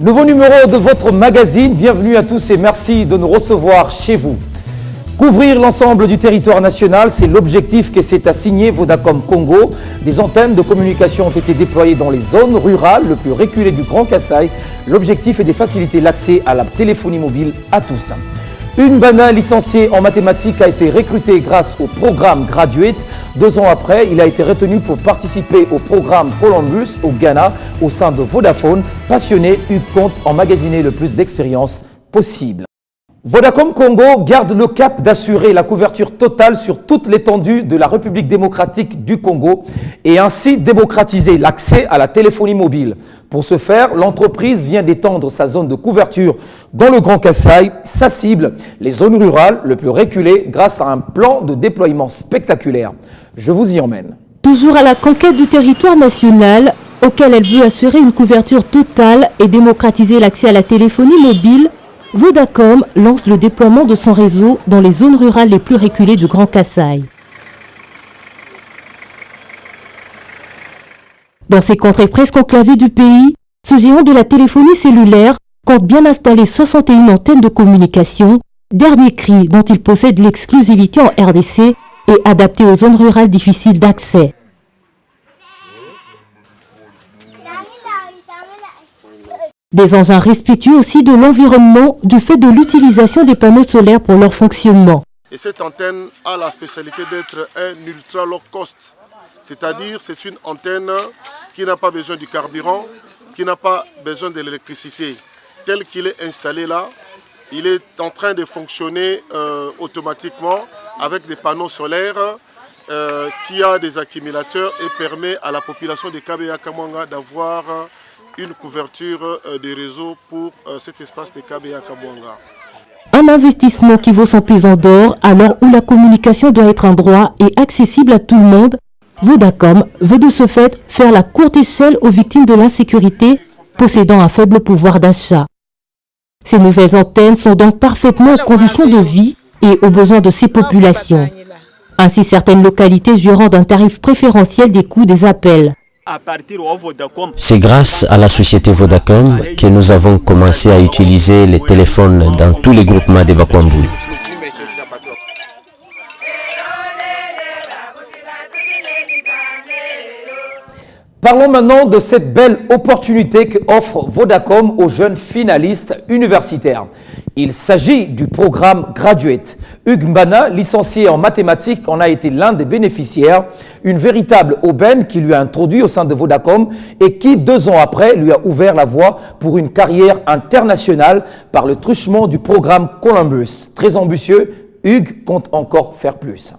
Nouveau numéro de votre magazine, bienvenue à tous et merci de nous recevoir chez vous. Couvrir l'ensemble du territoire national, c'est l'objectif que s'est assigné Vodacom Congo. Des antennes de communication ont été déployées dans les zones rurales les plus reculées du Grand Kasaï. L'objectif est de faciliter l'accès à la téléphonie mobile à tous. Ugbana, licencié en mathématiques, a été recruté grâce au programme Graduate. 2 ans après, il a été retenu pour participer au programme Columbus au Ghana au sein de Vodafone. Passionné, Hugues compte emmagasiner le plus d'expérience possible. Vodacom Congo garde le cap d'assurer la couverture totale sur toute l'étendue de la République démocratique du Congo et ainsi démocratiser l'accès à la téléphonie mobile. Pour ce faire, l'entreprise vient d'étendre sa zone de couverture dans le Grand Kasaï, sa cible, les zones rurales les plus reculées grâce à un plan de déploiement spectaculaire. Je vous y emmène. Toujours à la conquête du territoire national, auquel elle veut assurer une couverture totale et démocratiser l'accès à la téléphonie mobile, Vodacom lance le déploiement de son réseau dans les zones rurales les plus reculées du Grand Kasaï. Dans ces contrées presque enclavées du pays, ce géant de la téléphonie cellulaire compte bien installer 61 antennes de communication, dernier cri dont il possède l'exclusivité en RDC et adapté aux zones rurales difficiles d'accès. Des engins respectueux aussi de l'environnement du fait de l'utilisation des panneaux solaires pour leur fonctionnement. Et cette antenne a la spécialité d'être un ultra low cost. C'est-à-dire c'est une antenne qui n'a pas besoin du carburant, qui n'a pas besoin de l'électricité. Tel qu'il est installé là, il est en train de fonctionner automatiquement avec des panneaux solaires qui a des accumulateurs et permet à la population de Kabea-Kamwanga d'avoir une couverture des réseaux pour cet espace de Kabea-Kamwanga. Un investissement qui vaut son pesant d'or à l'heure où la communication doit être un droit et accessible à tout le monde. Vodacom veut de ce fait faire la courte échelle aux victimes de l'insécurité possédant un faible pouvoir d'achat. Ces nouvelles antennes sont donc parfaitement aux conditions de vie et aux besoins de ces populations. Ainsi, certaines localités jouiront d'un tarif préférentiel des coûts des appels. C'est grâce à la société Vodacom que nous avons commencé à utiliser les téléphones dans tous les groupements de Bakwamboui. Parlons maintenant de cette belle opportunité qu'offre Vodacom aux jeunes finalistes universitaires. Il s'agit du programme Graduate. Ugbana, licencié en mathématiques, en a été l'un des bénéficiaires. Une véritable aubaine qui lui a introduit au sein de Vodacom et qui, 2 ans après, lui a ouvert la voie pour une carrière internationale par le truchement du programme Columbus. Très ambitieux, Hugues compte encore faire plus.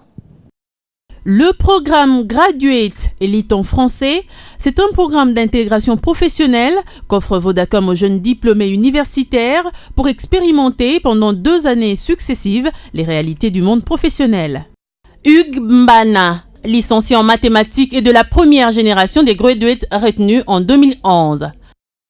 Le programme Graduate, élite en français, c'est un programme d'intégration professionnelle qu'offre Vodacom aux jeunes diplômés universitaires pour expérimenter pendant 2 années successives les réalités du monde professionnel. Ugbana, licencié en mathématiques et de la première génération des graduates retenus en 2011.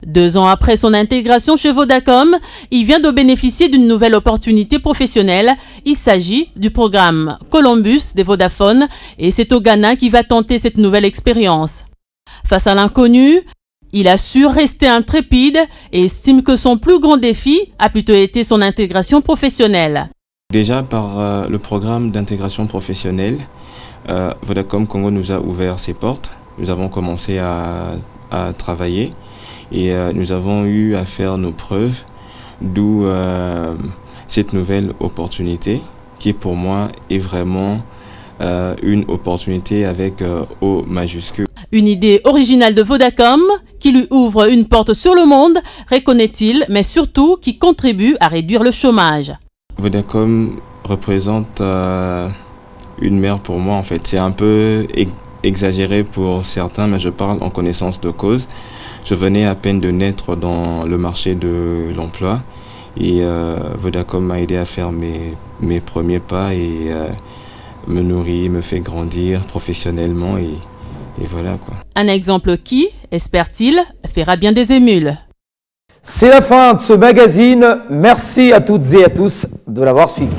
2 ans après son intégration chez Vodacom, il vient de bénéficier d'une nouvelle opportunité professionnelle. Il s'agit du programme Columbus des Vodafone et c'est au Ghana qu'il va tenter cette nouvelle expérience. Face à l'inconnu, il a su rester intrépide et estime que son plus grand défi a plutôt été son intégration professionnelle. Déjà par le programme d'intégration professionnelle, Vodacom Congo nous a ouvert ses portes. Nous avons commencé à travailler. Et nous avons eu à faire nos preuves, d'où cette nouvelle opportunité qui pour moi est vraiment une opportunité avec O majuscule. Une idée originale de Vodacom qui lui ouvre une porte sur le monde, reconnaît-il, mais surtout qui contribue à réduire le chômage. Vodacom représente une mère pour moi en fait. C'est un peu exagéré pour certains, mais je parle en connaissance de cause. Je venais à peine de naître dans le marché de l'emploi et Vodacom m'a aidé à faire mes premiers pas et me nourrit, me fait grandir professionnellement et voilà quoi. Un exemple qui, espère-t-il, fera bien des émules. C'est la fin de ce magazine. Merci à toutes et à tous de l'avoir suivi.